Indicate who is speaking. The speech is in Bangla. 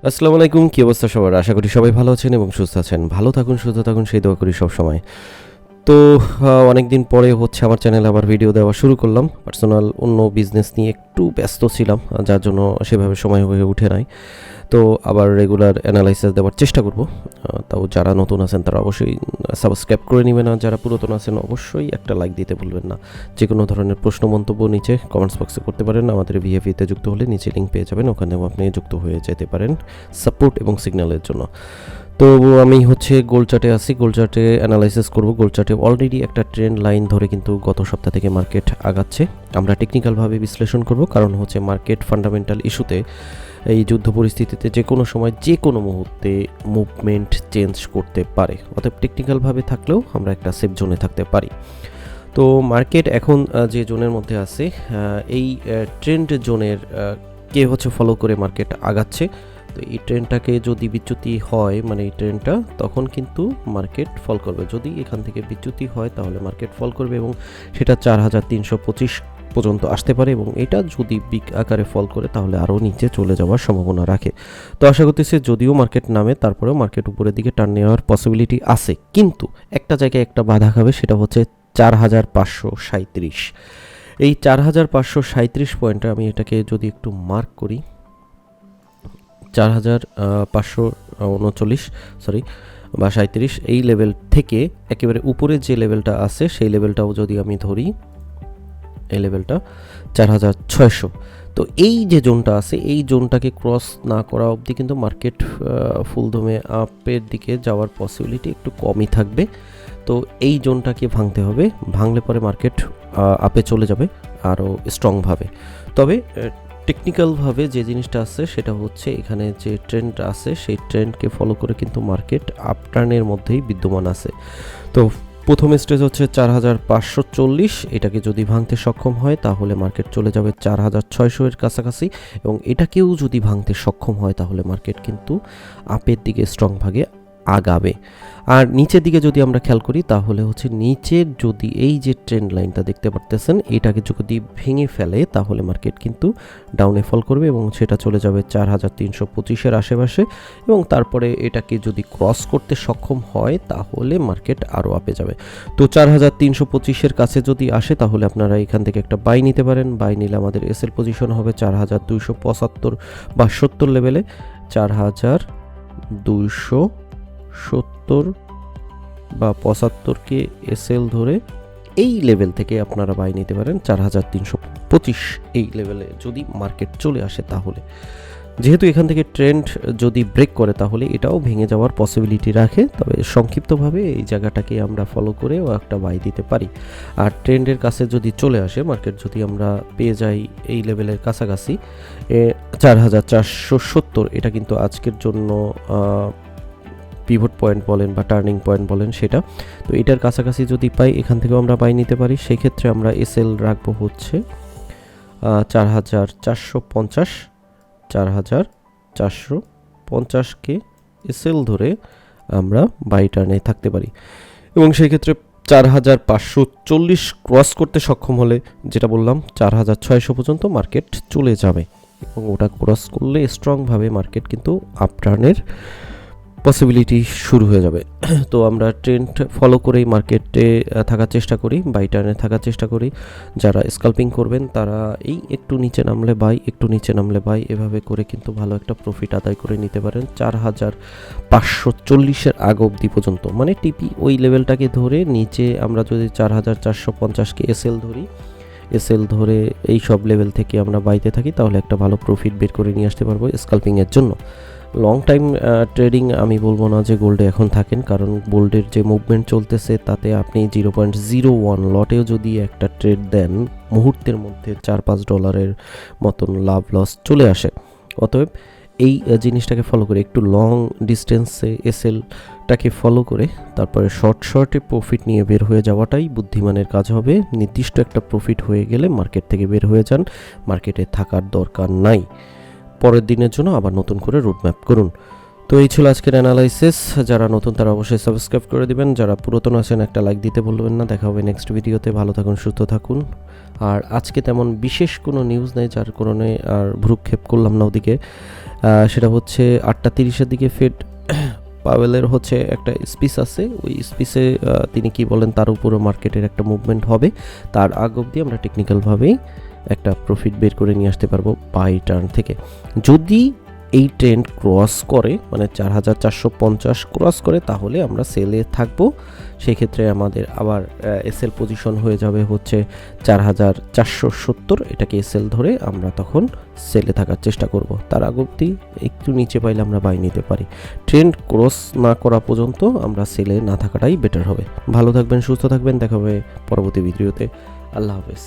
Speaker 1: আসসালামু আলাইকুম, কি অবস্থা সবার? আশা করি সবাই ভালো আছেন এবং সুস্থ আছেন। ভালো থাকুন, সুস্থ থাকুন সেই দোয়া করি সবসময়। তো অনেকদিন পরে হচ্ছে আমার চ্যানেলে আবার ভিডিও দেওয়া শুরু করলাম। পার্সোনাল অন্য বিজনেস নিয়ে একটু ব্যস্ত ছিলাম, যার জন্য সেভাবে সময় হয়ে ওঠে নাই। তো আবার রেগুলার অ্যানালাইসিস দেওয়ার চেষ্টা করব। তাও যারা নতুন আছেন তারা অবশ্যই সাবস্ক্রাইব করে নেবেন, আর যারা পুরাতন আছেন অবশ্যই একটা লাইক দিতে ভুলবেন না। যে কোনো ধরনের প্রশ্ন মন্তব্য নিচে কমেন্টস বক্সে করতে পারেন। আমাদের ভিএফিতে যুক্ত হলে নিচে লিঙ্ক পেয়ে যাবেন, ওখানেও আপনি যুক্ত হয়ে যেতে পারেন সাপোর্ট এবং সিগন্যালের জন্য। তো আমি হচ্ছে গোল্ড চার্টে আছি, গোল্ড চার্টে অ্যানালাইসিস করব। গোল্ড চার্টে অলরেডি একটা ট্রেন্ড লাইন ধরে কিন্তু গত সপ্তাহ থেকে মার্কেট আগাচ্ছে। আমরা টেকনিক্যালভাবে বিশ্লেষণ করব, কারণ হচ্ছে মার্কেট ফান্ডামেন্টাল ইস্যুতে এই যুদ্ধ পরিস্থিতিতে যে কোনো সময় যে কোনো মুহূর্তে মুভমেন্ট চেঞ্জ করতে পারে। অতএব টেকনিক্যালভাবে থাকলেও আমরা একটা সেফ জোনে থাকতে পারি। তো মার্কেট এখন যে জোনের মধ্যে আছে, এই ট্রেন্ড জোনের কে হচ্ছে ফলো করে মার্কেট আগাচ্ছে। তো এই ট্রেনটাকে যদি বিচ্যুতি হয়, মানে এই ট্রেনটা, তখন কিন্তু মার্কেট ফল করবে। যদি এখান থেকে বিচ্যুতি হয় তাহলে মার্কেট ফল করবে এবং সেটা 4325 পর্যন্ত আসতে পারে, এবং এটা যদি বিগ আকারে ফল করে তাহলে আরও নিচে চলে যাওয়ার সম্ভাবনা রাখে। তো আশা করতেছি যদিও মার্কেট নামে, তারপরেও মার্কেট উপরের দিকে টার্ন নেওয়ার পসিবিলিটি আছে, কিন্তু একটা জায়গায় একটা বাধা খাবে, সেটা হচ্ছে 4537। এই 4537 পয়েন্টটা আমি এটাকে যদি একটু মার্ক করি, 4539 সরি বা 37, এই লেভেল থেকে একেবারে উপরে যে লেভেলটা আছে সেই লেভেলটাও যদি আমি ধরি, এই লেভেলটা 4600। তো এই যে জোনটা আছে, এই জোনটাকে ক্রস না করা অবধি কিন্তু মার্কেট ফুলদমে আপের দিকে যাওয়ার পসিবিলিটি একটু কমই থাকবে। তো এই জোনটাকে ভাঙতে হবে, ভাঙলে পরে মার্কেট আপে চলে যাবে আরও স্ট্রংভাবে। তবে টেকনিক্যালভাবে যে জিনিসটা আছে সেটা হচ্ছে, এখানে যে ট্রেন্ড আছে সেই ট্রেন্ডকে ফলো করে কিন্তু মার্কেট আপটার্নের মধ্যেই বিদ্যমান আছে। তো প্রথম স্টেজ হচ্ছে 4540, এটাকে যদি ভাঙতে সক্ষম হয় তাহলে মার্কেট চলে যাবে 4600 এর কাছাকাছি, এবং এটাকেও যদি ভাঙতে সক্ষম হয় তাহলে মার্কেট কিন্তু আপের দিকে স্ট্রং ভাগে আগাবে। আর নিচের দিকে যদি আমরা খেয়াল করি তাহলে হচ্ছে নিচের যদি এই যে ট্রেন্ড লাইনটা দেখতে পারতেছেন, এটাকে যদি ভেঙে ফেলে তাহলে মার্কেট কিন্তু ডাউনে ফল করবে এবং সেটা চলে যাবে 4325-এর আশেপাশে, এবং তারপরে এটাকে যদি ক্রস করতে সক্ষম হয় তাহলে মার্কেট আরও আপে যাবে। তো 4325-এর কাছে যদি আসে তাহলে আপনারা এখান থেকে একটা বাই নিতে পারেন। বাই নিলে আমাদের এসএল পজিশন হবে 4275 বা 70 লেভেলে, 4270 বা 75কে এসএল ধরে এই লেভেল থেকে আপনারা বাই নিতে পারেন 4325। এই লেভেলে যদি মার্কেট চলে আসে তাহলে, যেহেতু এখান থেকে ট্রেন্ড যদি ব্রেক করে তাহলে এটাও ভেঙে যাওয়ার পসিবিলিটি রাখে, তবে সংক্ষিপ্তভাবে এই জায়গাটাকে আমরা ফলো করেও একটা বাই দিতে পারি। আর ট্রেন্ডের কাছে যদি চলে আসে মার্কেট, যদি আমরা পেয়ে যাই এই লেভেলের কাছাকাছি 4470, এটা কিন্তু আজকের জন্য পিভট পয়েন্ট বলেন বা টার্নিং পয়েন্ট বলেন সেটা। তো এটার কাছাকাছি যদি পাই, এখান থেকেও আমরা বাই নিতে পারি। সেই ক্ষেত্রে আমরা এসএল রাখবো হচ্ছে 4450, 4450কে এসএল ধরে আমরা বাই টার্নে থাকতে পারি, এবং সেই ক্ষেত্রে 4540 ক্রস করতে সক্ষম হলে, যেটা বললাম 4600 পর্যন্ত মার্কেট চলে যাবে, এবং ওটা ক্রস করলে স্ট্রংভাবে মার্কেট কিন্তু আপটার্নের পসিবিলিটি শুরু হয়ে যাবে। তো আমরা ট্রেন্ড ফলো করেই মার্কেটে থাকার চেষ্টা করি, বাই টার্নে থাকার চেষ্টা করি। যারা স্কাল্পিং করবেন তারা এই একটু নিচে নামলে বাই, একটু নিচে নামলে বাই, এভাবে করে কিন্তু ভালো একটা প্রফিট আদায় করে নিতে পারেন 4540-এর আগ অবধি পর্যন্ত। মানে টিপি ওই লেভেলটাকে ধরে নিচে আমরা যদি 4450কে এসএল ধরি, এসএল ধরে এই সব লেভেল থেকে আমরা বাইতে থাকি, তাহলে একটা ভালো প্রফিট বের করে নিয়ে আসতে পারবো স্কাল্পিংয়ের জন্য। লং টাইম ট্রেডিং আমি বলবো না যে গোল্ডে এখন থাকেন, কারণ গোল্ডের যে মুভমেন্ট চলতেছে তাতে আপনি 0.01 লটেও যদি একটা ট্রেড দেন, মুহূর্তের মধ্যে $4-5 মতন লাভ লস চলে আসে। অতএব এই জিনিসটাকে ফলো করে একটু লং ডিস্টেন্সে এসএলটাকে ফলো করে তারপরে শর্টে প্রফিট নিয়ে বের হয়ে যাওয়াটাই বুদ্ধিমানের কাজ হবে। নির্দিষ্ট একটা প্রফিট হয়ে গেলে মার্কেট থেকে বের হয়ে যান, মার্কেটে থাকার দরকার নাই। পরের দিনের জন্য আবার নতুন করে রুটম্যাপ করুন। তো এই ছিল আজকের অ্যানালাইসিস। যারা নতুন তারা অবশ্যই সাবস্ক্রাইব করে দিবেন, যারা পুরাতন আছেন একটা লাইক দিতে ভুলবেন না। দেখা হবে নেক্সট ভিডিওতে। ভালো থাকুন, সুস্থ থাকুন। আর আজকে তেমন বিশেষ কোনো নিউজ নেই, যার কারণে আর ভ্রুক্ষেপ করলাম না ওদিকে। সেটা হচ্ছে 8:30-এর দিকে ফেড পাওয়েলের হচ্ছে একটা স্পিচ আছে, ওই স্পিচে তিনি কি বলেন তার উপরও মার্কেটের একটা মুভমেন্ট হবে। তার আগ অবধি আমরা টেকনিক্যালভাবেই একটা প্রফিট বের করে নিয়ে আসতে পারবো বাই টার্ন থেকে। যদি এই ট্রেন্ড ক্রস করে, মানে 4450 ক্রস করে, তাহলে আমরা সেলে থাকবো। সেই ক্ষেত্রে আমাদের আবার এসএল পজিশন হয়ে যাবে হচ্ছে 4470, এটাকে এসএল ধরে আমরা তখন সেলে থাকার চেষ্টা করব। তার আগ অবধি একটু নিচে পাইলে আমরা বাই নিতে পারি। ট্রেন্ড ক্রস না করা পর্যন্ত আমরা সেলে না থাকাটাই বেটার হবে। ভালো থাকবেন, সুস্থ থাকবেন, দেখা হবে পরবর্তী ভিডিওতে। আল্লাহ হাফেজ।